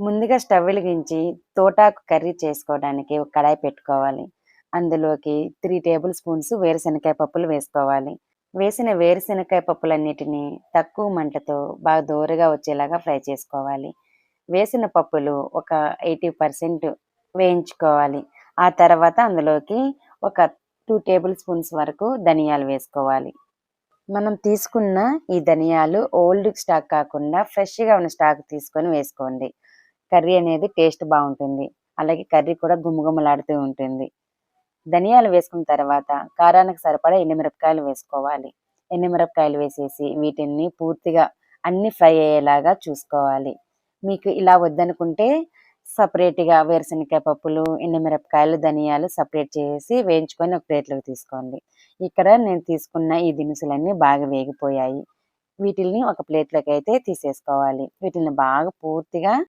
ముందుగా స్టవ్ వెలిగించి తోటాకు కర్రీ చేసుకోవడానికి ఒక కడాయి పెట్టుకోవాలి. అందులోకి 3 టేబుల్ స్పూన్స్ వేరుశనగకాయ పప్పులు వేసుకోవాలి. వేసిన వేరుశనగకాయ పప్పులన్నిటిని తక్కువ మంటతో బాగా దోరగా వచ్చేలాగా ఫ్రై చేసుకోవాలి. వేసిన పప్పులు ఒక 80% వేయించుకోవాలి. ఆ తర్వాత అందులోకి ఒక 2 టేబుల్ స్పూన్స్ వరకు ధనియాలు వేసుకోవాలి. మనం తీసుకున్న ఈ ధనియాలు ఓల్డ్ స్టాక్ కాకుండా ఫ్రెష్‌గా ఉన్న స్టాక్ తీసుకొని వేసుకోండి. కర్రీ అనేది టేస్ట్ బావుంటుంది. అలాగే కర్రీ కూడా గుమగుమలాడుతూ ఉంటుంది. ధనియాలు వేసుకున్న తర్వాత కారానికి సరిపడా ఎండుమిరపకాయలు వేసుకోవాలి. ఎండుమిరపకాయలు వేసేసి వీటిని పూర్తిగా అన్నీ ఫ్రై అయ్యేలాగా చూసుకోవాలి. మీకు ఇలా వద్దనుకుంటే సెపరేట్‌గా వేరుశనగకాయ పప్పులు, ఎండుమిరపకాయలు, ధనియాలు సెపరేట్ చేసేసి వేయించుకొని ఒక ప్లేట్‌లోకి తీసుకోండి. ఇక్కడ నేను తీసుకున్న ఈ దినుసులన్నీ బాగా వేగిపోయాయి. వీటిల్ని ఒక ప్లేట్‌లోకి అయితే తీసేసుకోవాలి. వీటిల్ని బాగా పూర్తిగా